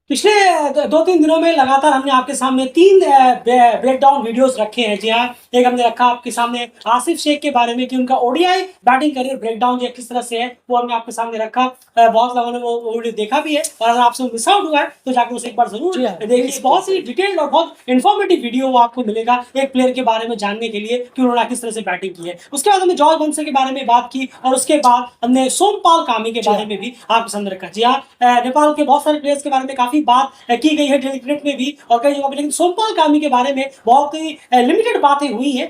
पिछले 2-3 दिनों में लगातार हमने आपके सामने 3 ब्रेकडाउन वीडियोस रखे हैं। जी हाँ, एक हमने रखा आपके सामने आसिफ शेख के बारे में कि उनका ओडीआई बैटिंग करियर ब्रेकडाउन जो किस तरह से है, वो हमने आपके सामने रखा। बहुत लोगों ने वो वीडियो देखा भी है, और अगर आपसे मिस आउट हुआ है तो जाकर उसे एक बार ज़रूर देखिए। बहुत ही डिटेल्ड और बहुत इन्फॉर्मेटिव वीडियो वो आपको मिलेगा एक प्लेयर के बारे में जानने के लिए कि उन्होंने किस तरह से बैटिंग की है। उसके बाद हमने जॉर्ज बंसल के बारे में बात की, और उसके बाद हमने सोमपाल कामी के बारे में भी आपके सामने रखा। जी हाँ, नेपाल के बहुत सारे प्लेयर्स के बारे में काफी बात की गई है क्रिकेट में भी और कई जगह पे, लेकिन सोमपाल कामी के बारे में बहुत ही लिमिटेड बातें हुई है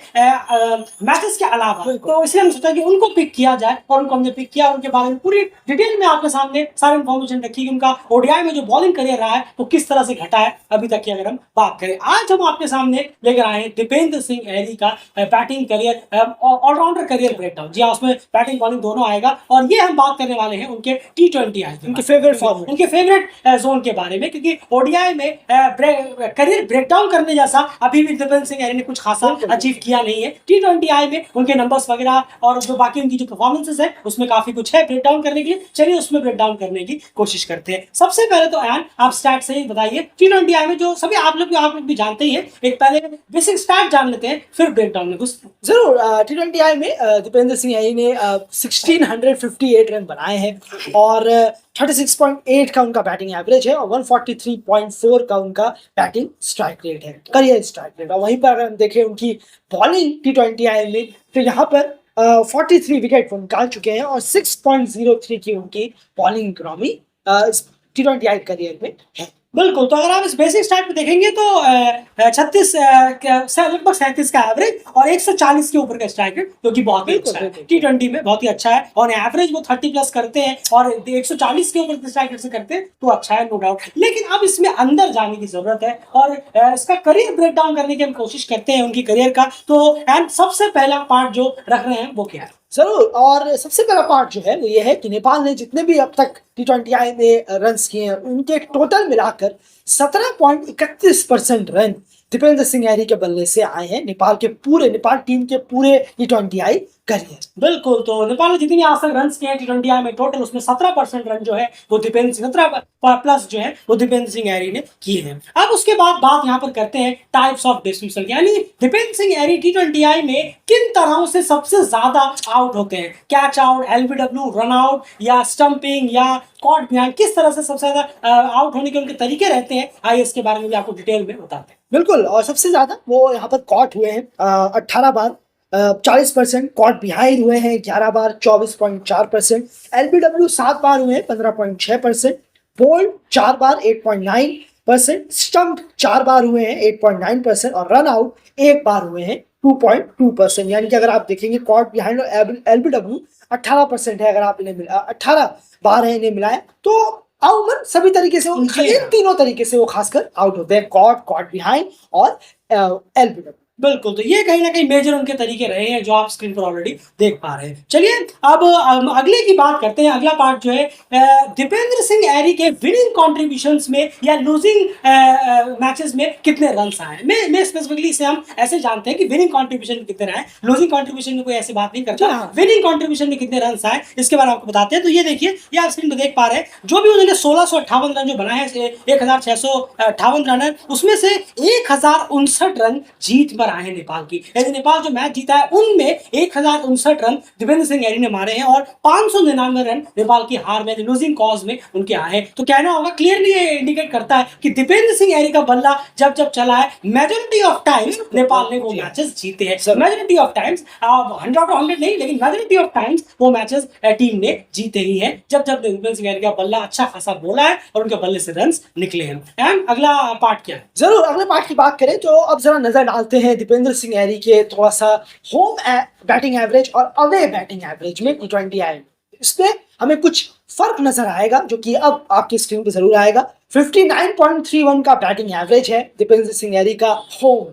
मैचेस के अलावा। तो इसलिए हमने सोचा कि उनको पिक किया जाए, और उनको हमने पिक किया। उनके बारे में पूरी डिटेल में आपके सामने सारी इंफॉर्मेशन रखी कि उनका ओडीआई में जो बॉलिंग करियर रहा है वो किस तरह से घटा है अभी तक की अगर हम बात करें। आज हम आपके सामने लेकर आए हैं दीपेंद्र सिंह एरी का batting career, allrounder career breakdown. जी हाँ, उसमें बैटिंग बॉलिंग दोनों आएगा, और ये हम बात करने वाले हैं उनके T20 आई, उनके फेवरेट फॉर्मेट, उनके फेवरेट जोन के बारे में, क्योंकि ओडीआई में करियर ब्रेकडाउन करने जैसा अभी भी दीपेंद्र सिंह एरी ने कुछ खासा अचीव किया नहीं है। T20 आई में उनके नंबर्स वगैरह और जो बाकी उनकी जो परफॉर्मेंसेस है उसमें काफी कुछ है ब्रेकडाउन करने के लिए। चलिए उसमें ब्रेकडाउन करने की कोशिश करते हैं। सबसे पहले तो एन आप स्टैट से ही बताइए T20 आई में, जो सभी आप लोग भी जानते ही है, एक पहले बेसिक स्टैट जान लेते हैं फिर ब्रेकडाउन में घुस। जरूर। T20 आई में दीपेंद्र सिंह एरी ने 1658 रन बनाए हैं, और 36.8 का उनका बैटिंग एवरेज है, और 143.4 का उनका बैटिंग स्ट्राइक रेट है, करियर स्ट्राइक रेट। और वहीं पर अगर हम देखें उनकी बॉलिंग T20 आई में, तो यहाँ पर 43 विकेट वो निकाल चुके हैं, और 6.03 की उनकी बॉलिंग इकोनॉमी T20 आई करियर में है। बिल्कुल, तो अगर आप इस बेसिक स्टैट पे देखेंगे तो 36 लगभग 37 का एवरेज और 140 के ऊपर का स्ट्राइक रेट, जो कि बहुत ही अच्छा है। T20 में बहुत ही अच्छा है, और एवरेज वो 30 प्लस करते हैं और 140 के ऊपर के स्ट्राइक रेट से करते हैं, तो अच्छा है, नो डाउट। लेकिन अब इसमें अंदर जाने की जरूरत है, और इसका करियर ब्रेक डाउन करने की हम कोशिश करते हैं उनकी करियर का। तो एंड सबसे पहला पार्ट जो रख रहे हैं वो क्या है? जरूर। और सबसे पहला पार्ट जो है वो ये है कि नेपाल ने जितने भी अब तक T20 आई में रन किए हैं, उनके टोटल मिलाकर 17.31% रन दीपेंद्र सिंह एरी के बल्ले से आए हैं नेपाल टीम के पूरे T20 आई करियर। बिल्कुल, तो नेपाल ने जितनी आज तक रन किए हैं T20 आई में टोटल, उसमें 17% रन जो है वो दीपेंद्र सिंह, 17 प्लस जो है वो दीपेंद्र सिंह एरी ने किए हैं। अब उसके बाद बात यहाँ पर करते हैं टाइप्स ऑफ डिसमिसल, यानी दीपेंद्र सिंह एरी T20 आई में किन तरहों से सबसे ज्यादा आउट होते हैं। Catch out, LBW, run out, या स्टंपिंग, या कॉट बिहाइंड, किस तरह से सबसे ज्यादा आउट होने के उनके तरीके रहते हैं, आइए इसके बारे में भी आपको डिटेल में बताते हैं। बिल्कुल। और सबसे ज्यादा वो यहाँ पर कॉट हुए हैं 18 बार, 40%। कॉट बिहाइंड हुए हैं 11 बार, 24.4%। एलबीडब्ल्यू 7 बार हुए हैं, 15.6%। बोल्ड 4 बार, 8.9%। स्टंप 4 बार हुए हैं, 8.9%। और रन आउट 1 बार हुए हैं, 2.2%। यानी कि अगर आप देखेंगे कॉट बिहाइंड और एलबीडब्ल्यू 18% है, अगर आप इन्हें 18 बार है इन्हें मिलाए, तो अमूमन सभी तरीके से इन तीनों तरीके से वो खासकर आउट होते हैं, कॉट बिहाइंड और एलबीडब्ल्यू। बिल्कुल, तो ये कहीं ना कहीं मेजर उनके तरीके रहे हैं जो आप स्क्रीन पर ऑलरेडी देख पा रहे हैं। चलिए अब अगले की बात करते हैं। अगला पार्ट जो है दीपेंद्र सिंह एरी के विनिंग कॉन्ट्रीब्यूशंस में या लूजिंग मैचेस में कितने रन आए। मैं स्पेसिफिकली इसे हम ऐसे जानते हैं कि विनिंग कॉन्ट्रीब्यूशन कितने रहे, लूजिंग कॉन्ट्रीब्यूशन में कोई ऐसी बात नहीं करता। विनिंग कॉन्ट्रीब्यूशन में कितने रन आए इसके बारे में आपको बताते हैं। तो ये देखिए, ये आप स्क्रीन पर देख पा रहे हैं, जो भी उन्होंने 1658 रन जो बनाए हैं, 1658 रन है, उसमें से 1059 रन जीत पर आए हैं नेपाल की। यदि नेपाल जो मैच जीता है उनमें 1059 रन दीपेंद्र सिंह एरी ने मारे हैं, और 599 रन नेपाल की हार में लूजिंग कॉज में उनके आए हैं। तो कहना होगा क्लियरली ये इंडिकेट करता है कि दीपेंद्र सिंह एरी का बल्ला जब जब चला है, मेजॉरिटी ऑफ टाइम्स नेपाल ने वो मैचेस जीते हैं। मेजॉरिटी ऑफ टाइम्स, 100 नहीं, लेकिन मेजॉरिटी ऑफ टाइम्स वो मैचेस टीम ने जीते ही हैं, जब जब दीपेंद्र सिंह एरी का बल्ला अच्छा खासा बोला है और उनके बल्ले से रन निकले हैं। एंड अगला पार्ट क्या है? जरूर। अगले पार्ट की बात करें तो अब जरा नजर डालते हैं दीपेंद्र सिंह एरी के थोड़ा सा होम बैटिंग एवरेज और अवे बैटिंग एवरेज में T20 आई। इसमें हमें कुछ फर्क नजर आएगा, जो कि अब आपकी स्क्रीन पर जरूर आएगा। 59.31 का बैटिंग एवरेज है दीपेंद्र सिंह एरी का होम,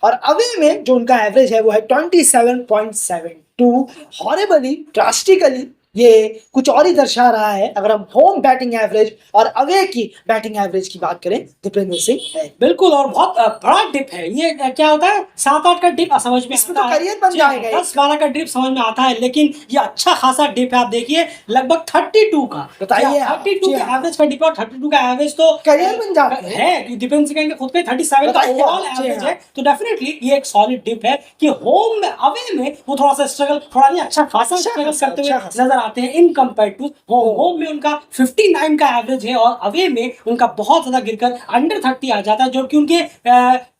और अवे में जो उनका एवरेज है वो है 27.72। हॉरेबली, ड्रास्टिकली ये कुछ और ही दर्शा रहा है अगर हम होम बैटिंग एवरेज और अवे की बैटिंग एवरेज की बात करें दीपेंद्र सिंह है। बिल्कुल, और बहुत बड़ा डिप है ये। क्या होता है 7-8 का डिप समझ में इसमें आता तो है, करियर बन जाएगा 10-12 का डिप समझ में आता है, लेकिन ये अच्छा खासा डिप है। आप देखिए लगभग 32 का, बताइए आप। 32 जी का हाँ। एवरेज का डिप, और 32 का एवरेज तो करियर बन जाता है। दीपेंद्र सिंह का खुद पे 37 का बताइए आप। ओवरऑल जी एवरेज हाँ। है, तो डेफिनेटली ये एक सॉलिड डिप है कि होम में अवे में वो थोड़ा सा स्ट्रगल, थोड़ा नहीं अच्छा खासा स्ट्रगल करते हुए नजर आते हैं in compare to home. Home में उनका 59 का एवरेज है और अवे में उनका बहुत ज्यादा गिरकर अंडर 30 आ जाता है, जो कि उनके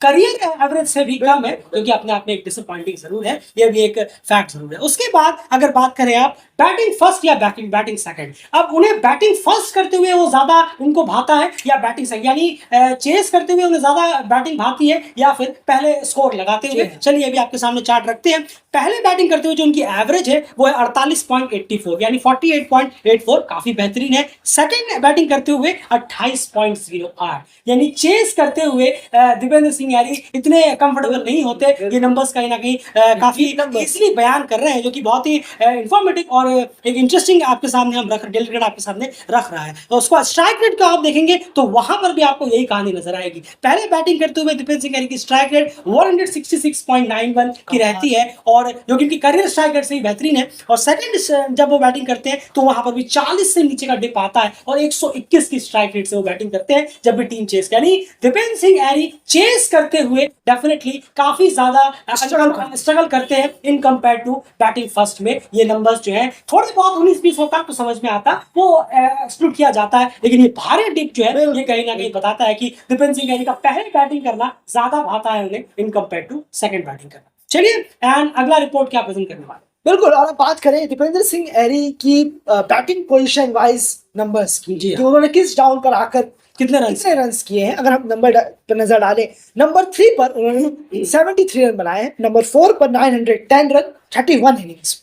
करियर एवरेज से भी कम है, जो कि अपने आप में एक डिसअपॉइंटिंग जरूर है, ये भी एक फैक्ट जरूर है। उसके बाद अगर बात करें आप बैटिंग फर्स्ट या बैटिंग बैटिंग सेकंड, अब उन्हें बैटिंग फर्स्ट करते हुए वो ज्यादा उनको भाता है या बैटिंग सेकंड, यानी चेस करते हुए उन्हें ज्यादा बैटिंग भाती है या फिर पहले स्कोर लगाते हुए। चलिए अभी आपके सामने चार्ट रखते हैं। पहले बैटिंग करते हुए जो उनकी एवरेज है वो है 48.84, यानी 48.84, काफी बेहतरीन है। सेकंड बैटिंग करते हुए 28.08, यानी चेस करते हुए दीपेंद्र सिंह यानी इतने कंफर्टेबल नहीं होते। ये नंबर्स कहीं ना कहीं काफी इजीली बयान कर रहे हैं, जो कि बहुत ही इंफॉर्मेटिव और एक इंटरेस्टिंग आपके सामने हम डेली आपके सामने रख रहा है। तो उसको स्ट्राइक रेट को आप देखेंगे तो वहां पर भी आपको यही कहानी नजर आएगी। पहले बैटिंग करते हुए दीपेंद्र सिंह यानी कि स्ट्राइक रेट 166.91 की रहती है, और जो कि उनकी करियर स्ट्राइक रेट से ही बेहतरीन है। और सेकंड जब वो बैटिंग करते हैं तो वहां पर भी 40 से नीचे का डिप आता है, और 121 की स्ट्राइक रेट से वो बैटिंग करते हैं जब भी टीम चेस, यानी दीपेंद्र सिंह यानी चेस करते हुए डेफिनेटली काफी ज्यादा स्ट्रगल करते हैं in compare to batting first में। ये नंबर्स जो है थोड़े बहुत 19-20 होता तो समझ में आता, वो एक्सक्लूड किया जाता है, लेकिन ये भारी डिप जो है ये कहीं ना कहीं बताता है कि दीपेंद्र सिंह यानी का पहले बैटिंग करना ज्यादा भाता है उन्हें in compare to second batting करना। चलिए एंड अगला रिपोर्ट क्या प्रेजेंट करने वाले। बिल्कुल, और अब बात करें दीपेंद्र सिंह एरी की बैटिंग पोजीशन वाइज नंबर्स की, कि उन्होंने किस डाउन पर आकर कितने रन्स किए हैं। अगर हम नंबर पर नजर डालें, नंबर 3 पर उन्होंने 73 रन बनाए हैं, नंबर 4 पर 910 रन 31 इनिंग्स,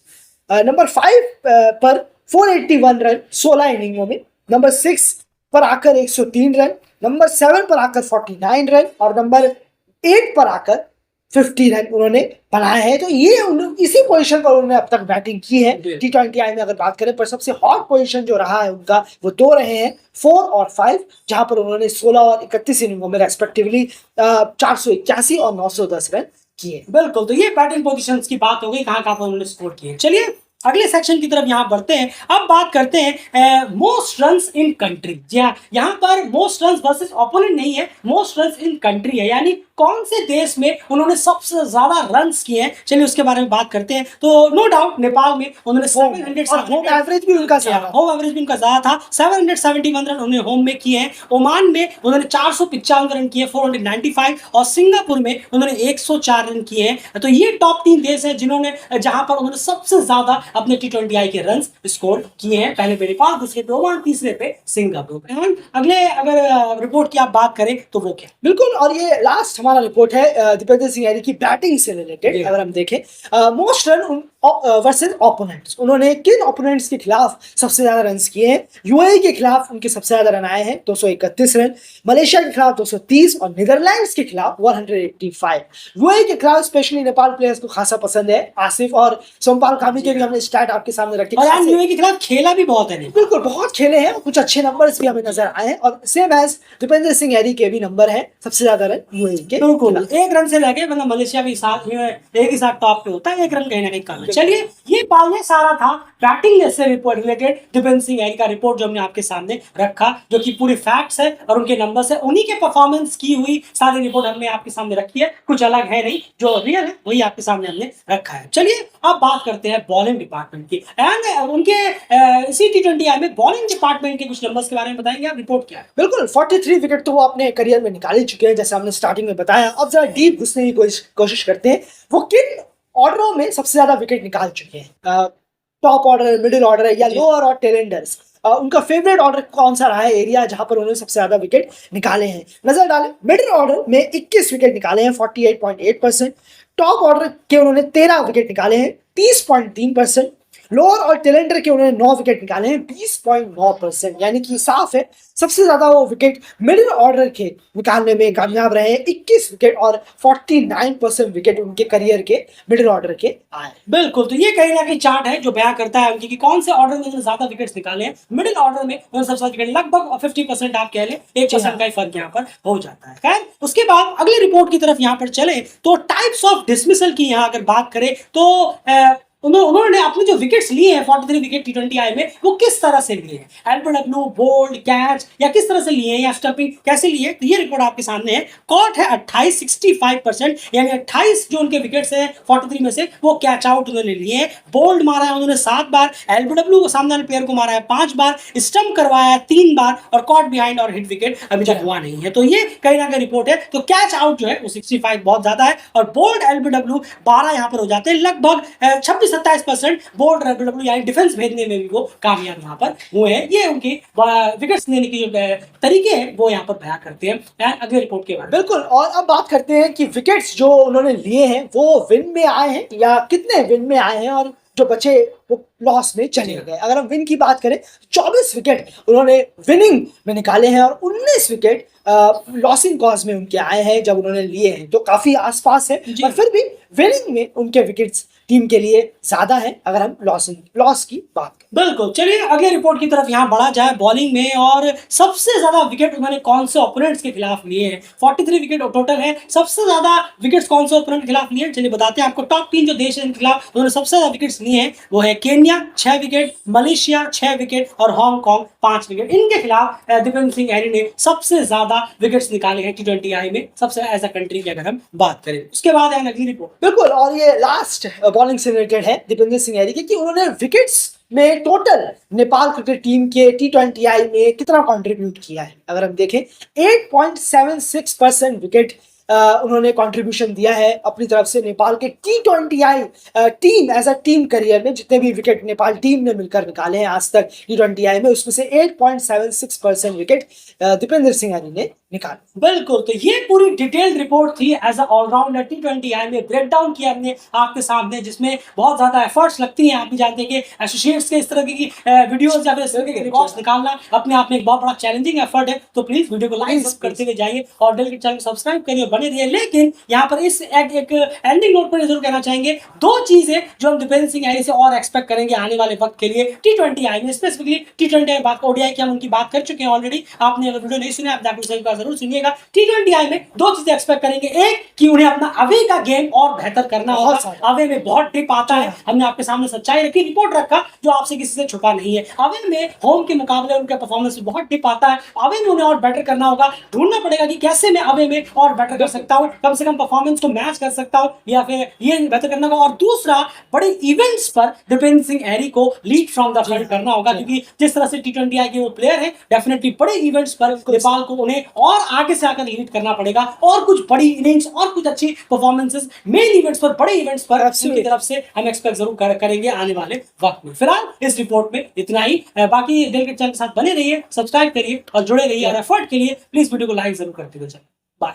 नंबर 5 पर 481 रन 16 इनिंगों में, नंबर 6 पर आकर 103 रन, नंबर 7 पर आकर 49 रन, और नंबर 8 पर आकर 50 रन उन्होंने बनाए हैं। तो ये इसी पोजीशन पर उन्होंने अब तक बैटिंग की है T20I में अगर बात करें। पर सबसे हॉट पोजीशन जो रहा है उनका वो 2 रहे हैं, 4 और 5, जहां पर उन्होंने 16 और 31 इनिंगों में रेस्पेक्टिवली 481 और 910 रन किए। बिल्कुल, तो ये बैटिंग पोजीशंस की बात हो गई, कहां कहां पर उन्होंने स्कोर किए। चलिए अगले सेक्शन की तरफ यहाँ बढ़ते हैं। अब बात करते हैं मोस्ट रन्स इन कंट्री। जी हाँ, यहाँ पर मोस्ट रन्स वर्सेस ओपोनेंट नहीं है, मोस्ट रन्स इन कंट्री है, यानी कौन से देश में उन्होंने सबसे ज्यादा रन्स किए हैं। चलिए उसके बारे में बात करते हैं। तो नो डाउट नेपाल में उन्होंने 700, और होम एवरेज भी उनका ज्यादा, होम एवरेज भी उनका ज्यादा था, 771 रन उन्होंने होम में किए हैं। ओमान में उन्होंने 495 रन किए, 495, और सिंगापुर में उन्होंने 104 रन किए हैं। तो ये टॉप 3 देश है जिन्होंने, जहां पर उन्होंने सबसे ज्यादा अपने T20I के रन स्कोर किए हैं। पहले पे नेपाल, दूसरे पे ओमान, तीसरे पे सिंगापुर। अगले अगर रिपोर्ट की आप बात करें तो वो क्या। बिल्कुल, और ये लास्ट हमारा रिपोर्ट है दीपेंद्र सिंह यानी की बैटिंग से रिलेटेड। अगर हम देखें मोस्ट रन वर्सेस ओपोनेंट्स, उन्होंने किन ओपोनेंट्स के खिलाफ सबसे ज्यादा रन किए हैं। यूएई के खिलाफ उनके सबसे ज्यादा रन आए हैं 231 रन, मलेशिया के खिलाफ 230, और नीदरलैंड्स के खिलाफ 185। यूएई के खिलाफ स्पेशली नेपाल प्लेयर्स को खासा पसंद है। आसिफ और सोमपाल कामी के भी हमने स्टैट आपके सामने रखे, और यार यूएई के खिलाफ खेला भी बहुत है। बिल्कुल, बहुत खेले हैं, कुछ अच्छे नंबर्स भी हमें नजर आए हैं, और सेम एज दीपेंद्र सिंह यानी के भी नंबर है सबसे ज्यादा रन यूएई के। बिल्कुल, 1 रन से लगे, मतलब मलेशिया भी साथ में एक ही साथ टॉप पे होता है, 1 रन कहीं ना कहीं कम है। चलिए ये सारा था बैटिंग से रिपोर्ट रिलेटेड दीपेंद्र सिंह यानी का रिपोर्ट जो हमने आपके सामने रखा, जो कि पूरी फैक्ट्स है और उनके नंबर्स है, उन्हीं के परफॉर्मेंस की हुई सारी रिपोर्ट हमने आपके सामने रखी है, कुछ अलग है नहीं, जो रियल है वही आपके सामने हमने रखा है। चलिए अब बात करते हैं बॉलिंग डिपार्टमेंट की, एंड उनके इसी T20I में बॉलिंग डिपार्टमेंट के कुछ नंबर्स के बारे में बताएंगे आप, रिपोर्ट क्या है। बिल्कुल, 43 विकेट तो वो अपने करियर में निकाल ही चुके हैं, जैसे हमने स्टार्टिंग में बताया। अब जरा डीप घुसने की कोशिश करते हैं, वो किन ऑर्डरों में सबसे ज्यादा विकेट निकाल चुके हैं। टॉप ऑर्डर, मिडिल ऑर्डर है, या लोअर और टेलेंडर्स। उनका फेवरेट ऑर्डर कौन सा रहा है, एरिया जहां पर उन्होंने सबसे ज्यादा विकेट निकाले हैं। नजर डालें, मिडिल ऑर्डर में 21 विकेट निकाले हैं 48.8%। टॉप ऑर्डर के उन्होंने 13 विकेट निकाले हैं 30.3%। लोअर और टेलेंडर के उन्होंने 9 विकेट निकाले हैं, 20.9%, यानी कि साफ है सबसे ज्यादा वो विकेट मिडिल ऑर्डर के निकालने में कामयाब रहे हैं। 21 विकेट और 49% विकेट उनके करियर के मिडिल ऑर्डर के आए। बिल्कुल, तो ये कहीं ना कहीं चार्ट है जो बयां करता है उनकी कि कौन से ऑर्डर में उन्होंने ज्यादा विकेट्स निकाले हैं। मिडिल ऑर्डर में उन्होंने सबसे ज्यादा विकेट, लगभग 50% आप कह लें, 1% का ही फर्क यहाँ पर हो जाता है। खैर, उसके बाद अगली रिपोर्ट की तरफ यहाँ पर चले तो टाइप्स ऑफ डिसमिसल की यहाँ अगर बात करें तो उन्होंने अपने जो विकेट्स लिए हैं 43 विकेट T20 आई में, वो किस तरह से लिए हैं, एलबीडब्ल्यू, बोल्ड, कैच, या किस तरह से लिए हैं, या स्टंपिंग कैसे लिए, तो ये रिपोर्ट आपके सामने है। कॉट है 28, 65%, यानी 28 जो उनके विकेट्स हैं 43 में से वो कैच आउट उन्होंने लिए हैं। बोल्ड मारा है उन्होंने 7 बार, एलबीडब्ल्यू सामने वाले प्लेयर को मारा है 5 बार, स्टंप करवाया है 3 बार, और कॉट बिहाइंड और हिट विकेट अभी तक हुआ नहीं है। तो ये कहीं ना कहीं रिपोर्ट है। तो कैच आउट जो है वो 65 बहुत ज्यादा है, और बोल्ड एलबीडब्ल्यू 12 यहाँ पर हो जाते हैं, लगभग 26-27% बोल्ड एलबीडब्ल्यू यानी डिफेंस भेजने में भी वो कामयाब यहाँ पर हुए हैं। ये उनकी विकेट्स लेने के जो तरीके हैं वो यहाँ पर बयां करते हैं अगले रिपोर्ट के बारे में। बिल्कुल, और अब बात करते हैं कि विकेट्स जो उन्होंने लिए हैं वो विन में आए हैं या कितने विन में आए हैं, और जो बचे वो लॉस में चले गए। अगर हम विन की बात करें, 24 विकेट उन्होंने विनिंग में निकाले हैं और 19 विकेट लॉसिंग कॉज में उनके आए हैं जब उन्होंने लिए हैं, तो काफी आसपास है, पर फिर भी विनिंग में उनके विकेट्स टीम के लिए ज्यादा है अगर हम लॉस की बात करें। बिल्कुल, चलिए अगले रिपोर्ट की तरफ यहाँ बढ़ा जाए बॉलिंग में, और सबसे ज्यादा विकेट उन्होंने कौन से ओपोनेंट्स के खिलाफ लिए हैं। 43 विकेट टोटल है। सबसे ज्यादा विकेट्स कौन से ओपोनेंट के खिलाफ लिए हैं, चलिए बताते हैं आपको। टॉप 3 जो देश है इनके खिलाफ उन्होंने सबसे ज्यादा विकेट्स लिए हैं वो है केन्या 6 विकेट, मलेशिया 6 विकेट, और हांगकांग 5 विकेट। इनके खिलाफ दीपेंद्र सिंह हैरी ने सबसे ज्यादा विकेट्स निकाले हैं T20 आई में, सबसे एज अ कंट्री की अगर हम बात करें। उसके बाद है अगली रिपोर्ट। बिल्कुल, और ये लास्ट बॉलिंग से रिलेटेड है दीपेंद्र सिंह हैरी की, कि उन्होंने विकेट्स में टोटल नेपाल क्रिकेट टीम के T20 आई में कितना कंट्रीब्यूट किया है। अगर हम देखें 8.76% विकेट उन्होंने कंट्रीब्यूशन दिया है अपनी तरफ से नेपाल के T20 I team as a team career में। जितने भी विकेट नेपाल टीम ने मिलकर निकाले हैं आज तक T20 आई में, उसमें से 8.76% विकेट दीपेंद्र सिंह हैरी ने निकाले। बिल्कुल, तो ये पूरी डिटेल्ड रिपोर्ट थी एज अ ऑलराउंडर T20 आई में ब्रेक डाउन किया हमने आपके सामने, जिसमें बहुत ज्यादा एफर्ट्स लगती हैं। आप भी जानते हैं कि एसोसिएट्स के इस तरह की वीडियोस या फिर इस तरह के रिकॉर्ड्स निकालना अपने आप में एक बहुत बड़ा चैलेंजिंग एफर्ट है। तो प्लीज वीडियो को लाइक करते हुए जाइए और डेली चैनल को सब्सक्राइब करिए, बने रहिए। लेकिन यहाँ पर इस एक एंडिंग नोट पर जरूर कहना चाहेंगे 2 चीजें जो हम दीपेंद्र सिंह हैरी से और एक्सपेक्ट करेंगे आने वाले वक्त के लिए T20 आई में, स्पेसिफिकली T20 आई बात, ओडीआई की हम उनकी बात कर चुके हैं ऑलरेडी। आपने अगर वीडियो नहीं सुना, आप जरूर सुनिए। T20 आई में 2 चीजें एक्सपेक्ट करेंगे। एक कि उन्हें अपना अवे का गेम और बेहतर करना होगा। अवे में बहुत डिप आता है, हमने आपके सामने सच्चाई रखी, रिपोर्ट रखा जो आपसे किसी से छुपा नहीं है। अवे में होम के मुकाबले उनका परफॉर्मेंस बहुत डिप आता है। अवे में उन्हें और बेटर करना होगा, ढूंढना पड़ेगा कि कैसे मैं अवे में और बेटर कर सकता हूं, कम से कम परफॉर्मेंस को मैच कर सकता हूं, या फिर ये बेहतर करना होगा। और दूसरा, बड़े इवेंट्स पर दीपेंद्र सिंह हैरी को लीड फ्रॉम द फ्रंट करना होगा, क्योंकि जिस तरह से T20 आई के वो प्लेयर है, डेफिनेटली बड़े इवेंट्स पर नेपाल को उन्हें और आगे से आकर लीड करना पड़ेगा, और कुछ बड़ी इनिंग्स और कुछ अच्छी परफॉर्मेंसेस मेन इवेंट्स पर, बड़े इवेंट्स पर उनकी तरफ से हम एक्सपेक्ट जरूर करेंगे आने वाले वक्त में। फिलहाल इस रिपोर्ट में इतना ही। बाकी दिल के चैनल के साथ बने रहिए, सब्सक्राइब करिए और जुड़े रहिए, और एफर्ट के लिए प्लीज वीडियो को लाइक जरूर करते हुए चलिए। बाय।